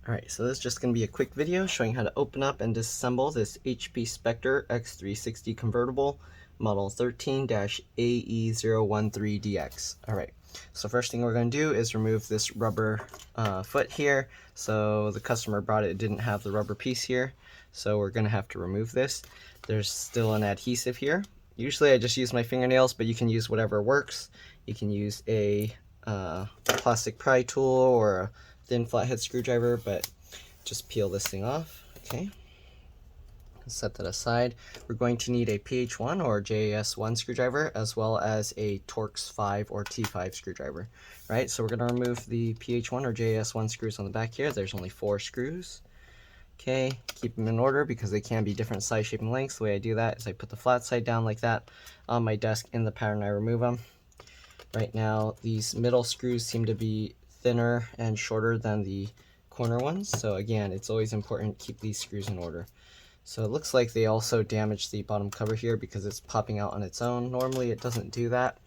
Alright, so this is just going to be a quick video showing how to open up and disassemble this HP Spectre x360 convertible model 13-AE013DX. Alright, so first thing we're going to do is remove this rubber foot here. So the customer brought it didn't have the rubber piece here, so we're going to have to remove this. There's still an adhesive here. Usually I just use my fingernails, but you can use whatever works. You can use a plastic pry tool or a thin flathead screwdriver, but just peel this thing off. Okay, set that aside. We're going to need a PH1 or JAS1 screwdriver, as well as a Torx 5 or T5 screwdriver. Right, so we're going to remove the PH1 or JAS1 screws on the back here. There's only 4 screws. Okay, keep them in order because they can be different size, shape, and lengths. The way I do that is I put the flat side down like that on my desk in the pattern I remove them. Right now, these middle screws seem to be thinner and shorter than the corner ones, so again, it's always important to keep these screws in order. So it looks like they also damaged the bottom cover here because it's popping out on its own. Normally it doesn't do that,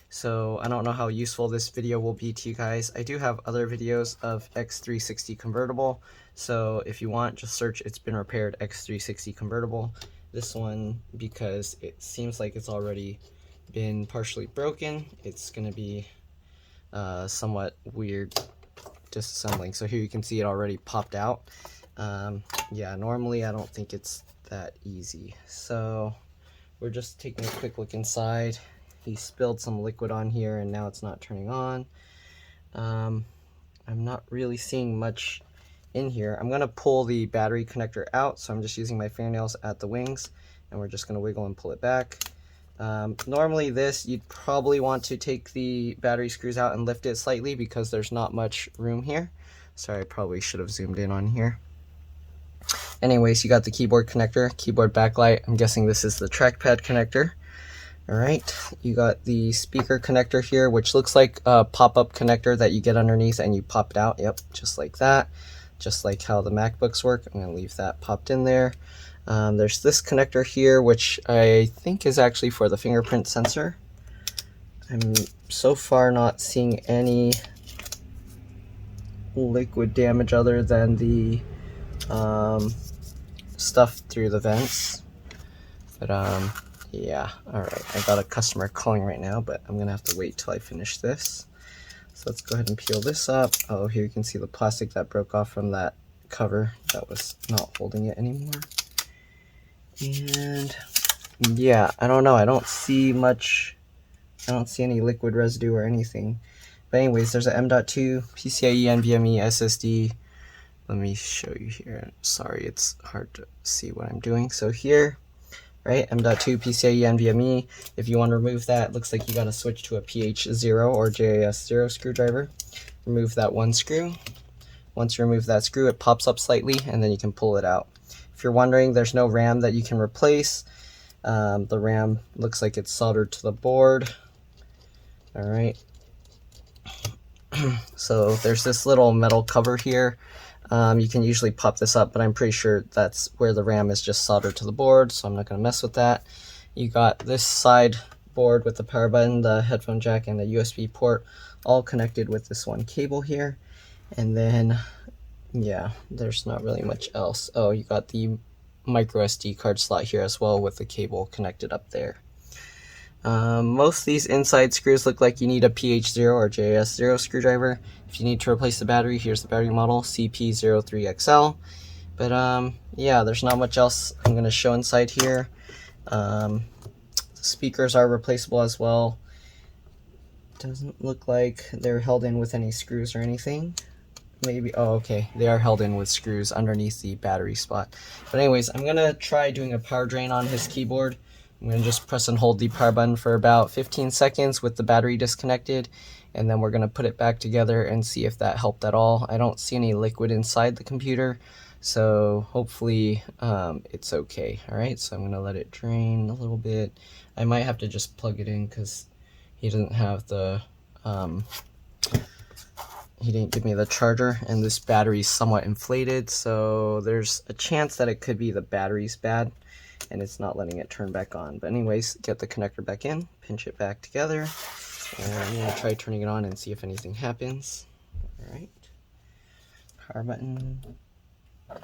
so I don't know how useful this video will be to you guys. I do have other videos of X360 convertible, so if you want, just search It's Been Repaired X360 convertible. This one, because it seems like it's already been partially broken, it's going to be somewhat weird disassembling. So here you can see it already popped out. Yeah, normally I don't think it's that easy. So we're just taking a quick look inside. He spilled some liquid on here and now it's not turning on. I'm not really seeing much in here. I'm going to pull the battery connector out, so I'm just using my fingernails at the wings and we're just going to wiggle and pull it back. Normally this, you'd probably want to take the battery screws out and lift it slightly because there's not much room here. Sorry, I probably should have zoomed in on here. Anyways, you got the keyboard connector, keyboard backlight. I'm guessing this is the trackpad connector. Alright, you got the speaker connector here, which looks like a pop-up connector that you get underneath and you pop it out. Yep, just like that. Just like how the MacBooks work. I'm going to leave that popped in there. There's this connector here, which I think is actually for the fingerprint sensor. I'm so far not seeing any liquid damage other than the stuff through the vents. But yeah, alright. I got a customer calling right now, but I'm going to have to wait till I finish this. So let's go ahead and peel this up. Oh, here you can see the plastic that broke off from that cover that was not holding it anymore. And yeah, I don't know, I don't see much, I don't see any liquid residue or anything. But anyways, there's a M.2 PCIe NVMe SSD. Let me show you here. Sorry, it's hard to see what I'm doing. So here, right, M.2 PCIe NVMe. If you want to remove that, it looks like you got to switch to a PH0 or JAS0 screwdriver. Remove that one screw. Once you remove that screw, it pops up slightly and then you can pull it out. If you're wondering, there's no RAM that you can replace. The RAM looks like it's soldered to the board. Alright. So there's this little metal cover here. You can usually pop this up, but I'm pretty sure that's where the RAM is just soldered to the board, so I'm not going to mess with that. You got this side board with the power button, the headphone jack, and the USB port all connected with this one cable here. And then yeah, there's not really much else. Oh, you got the micro SD card slot here as well with the cable connected up there. Most of these inside screws look like you need a PH0 or JS0 screwdriver. If you need to replace the battery, here's the battery model, CP03XL. But yeah, there's not much else I'm going to show inside here. The speakers are replaceable as well. Doesn't look like they're held in with any screws or anything. Maybe, oh okay, they are held in with screws underneath the battery spot. But anyways, I'm gonna try doing a power drain on his keyboard. I'm gonna just press and hold the power button for about 15 seconds with the battery disconnected, and then we're gonna put it back together and see if that helped at all. I don't see any liquid inside the computer, so hopefully it's okay. Alright, so I'm gonna let it drain a little bit. I might have to just plug it in because he doesn't have the he didn't give me the charger, and this battery is somewhat inflated, so there's a chance that it could be the battery's bad and it's not letting it turn back on. But anyways, get the connector back in, pinch it back together, and I'm going to try turning it on and see if anything happens. Alright. Power button. I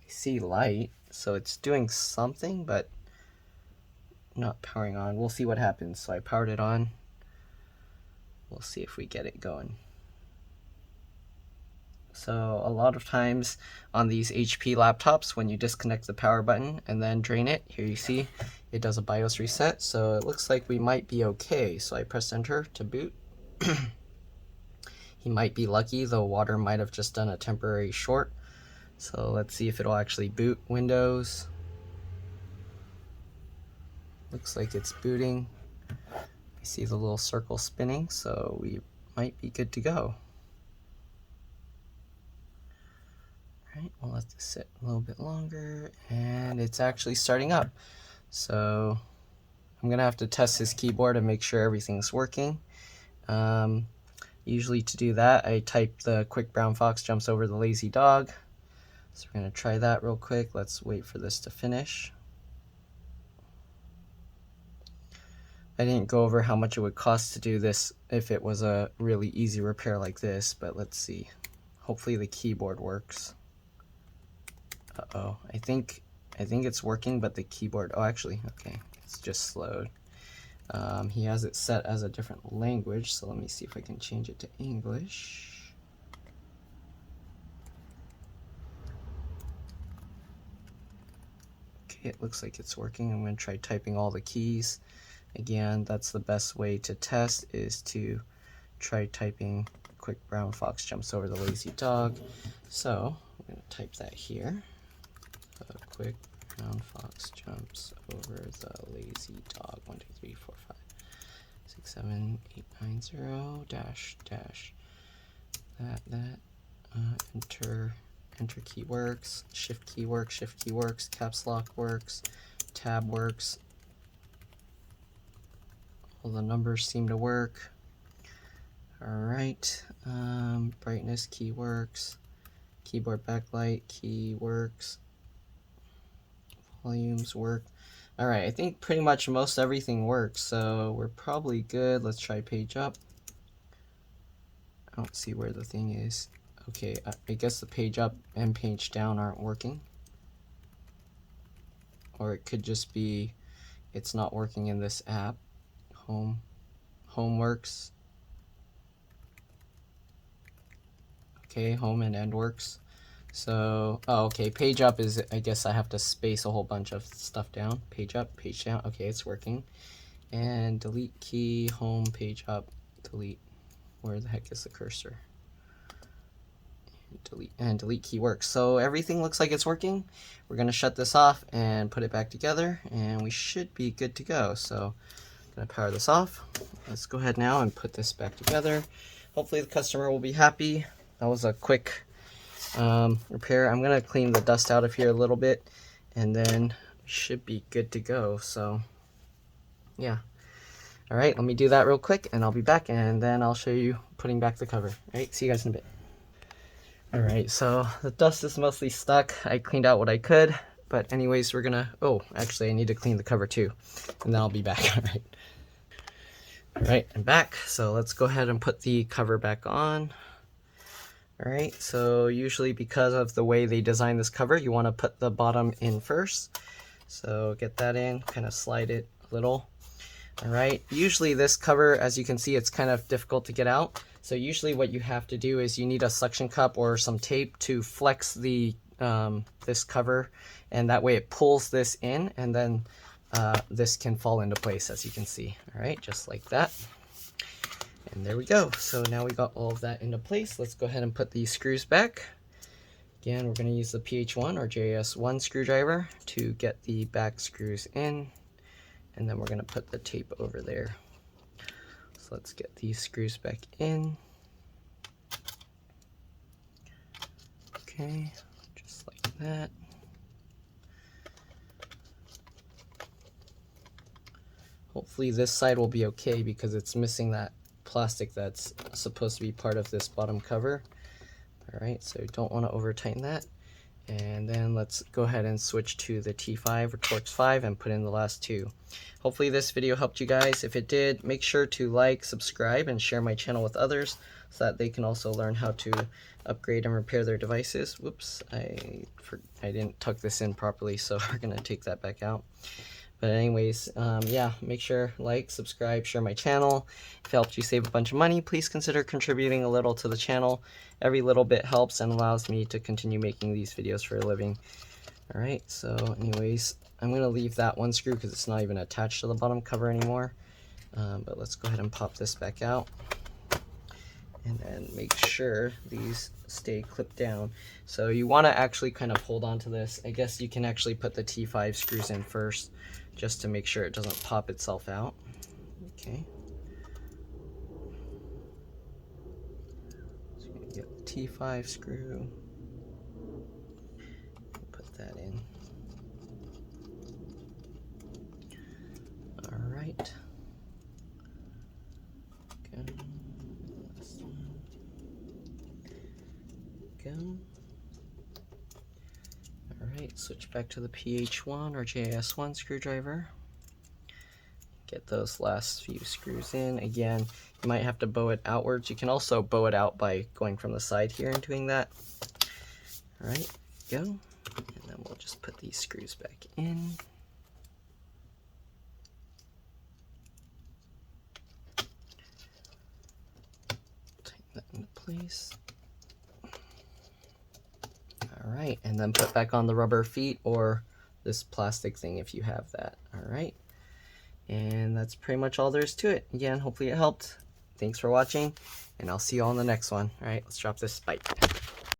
see light, so it's doing something, but not powering on. We'll see what happens. So I powered it on. We'll see if we get it going. So a lot of times on these HP laptops, when you disconnect the power button and then drain it, here you see it does a BIOS reset. So it looks like we might be okay. So I pressed enter to boot. He might be lucky, the water might have just done a temporary short. So let's see if it'll actually boot Windows. Looks like it's booting. I see the little circle spinning, so we might be good to go. Alright, we'll let this sit a little bit longer, and it's actually starting up. So I'm gonna have to test his keyboard and make sure everything's working. Usually to do that, I type the quick brown fox jumps over the lazy dog. So we're gonna try that real quick. Let's wait for this to finish. I didn't go over how much it would cost to do this if it was a really easy repair like this, but let's see. Hopefully the keyboard works. Uh-oh, I think it's working, but the keyboard, oh actually, okay, it's just slowed. He has it set as a different language, so let me see if I can change it to English. Okay, it looks like it's working. I'm going to try typing all the keys. Again, that's the best way to test, is to try typing quick brown fox jumps over the lazy dog. So I'm going to type that here. Quick brown fox jumps over the lazy dog. 1 2 3 4 5 6 7 8 9 0 dash dash that enter key works, shift key works, caps lock works, tab works. All the numbers seem to work. All right, brightness key works, keyboard backlight key works, volumes work. All right, I think pretty much most everything works, so we're probably good. Let's try page up. I don't see where the thing is. Okay, I guess the page up and page down aren't working. Or it could just be it's not working in this app. Home works. Okay, home and end works. So, oh, okay, page up is, I guess I have to space a whole bunch of stuff down. Page up, page down. Okay, it's working. And delete key, home, page up, delete. Where the heck is the cursor? Delete key works. So everything looks like it's working. We're going to shut this off and put it back together, and we should be good to go. So I'm going to power this off. Let's go ahead now and put this back together. Hopefully the customer will be happy. That was a quick repair. I'm going to clean the dust out of here a little bit, and then we should be good to go. So yeah. All right, let me do that real quick, and I'll be back, and then I'll show you putting back the cover. All right, see you guys in a bit. All right, so the dust is mostly stuck. I cleaned out what I could, but anyways, we're gonna, oh, actually I need to clean the cover too, and then I'll be back. All right, I'm back. So let's go ahead and put the cover back on. All right, so usually because of the way they design this cover, you wanna put the bottom in first. So get that in, kind of slide it a little. All right, usually this cover, as you can see, it's kind of difficult to get out. So usually what you have to do is you need a suction cup or some tape to flex the this cover, and that way it pulls this in, and then this can fall into place, as you can see. All right, just like that. And there we go. So now we got all of that into place. Let's go ahead and put these screws back. Again, we're going to use the PH1 or JS1 screwdriver to get the back screws in. And then we're going to put the tape over there. So let's get these screws back in. Okay, just like that. Hopefully this side will be okay because it's missing that plastic that's supposed to be part of this bottom cover. All right, so you don't want to over tighten that. And then let's go ahead and switch to the T5 or Torx 5 and put in the last two. Hopefully this video helped you guys. If it did, make sure to like, subscribe, and share my channel with others so that they can also learn how to upgrade and repair their devices. Whoops, I didn't tuck this in properly, so we're gonna take that back out. But anyways, yeah, make sure like, subscribe, share my channel. If it helped you save a bunch of money, please consider contributing a little to the channel. Every little bit helps and allows me to continue making these videos for a living. Alright, so anyways, I'm going to leave that one screw because it's not even attached to the bottom cover anymore. But let's go ahead and pop this back out. And then make sure these stay clipped down. So you want to actually kind of hold on to this. I guess you can actually put the T5 screws in first, just to make sure it doesn't pop itself out. Okay. So you're gonna get the T5 screw. Put that in. All right. Go. Last one. Go. Alright, switch back to the PH1 or JS1 screwdriver. Get those last few screws in. Again, you might have to bow it outwards. You can also bow it out by going from the side here and doing that. Alright, go. And then we'll just put these screws back in. Tighten that into place. Alright, and then put back on the rubber feet or this plastic thing if you have that. Alright, and that's pretty much all there is to it. Again, hopefully it helped. Thanks for watching, and I'll see you all in the next one. Alright, let's drop this. Bye.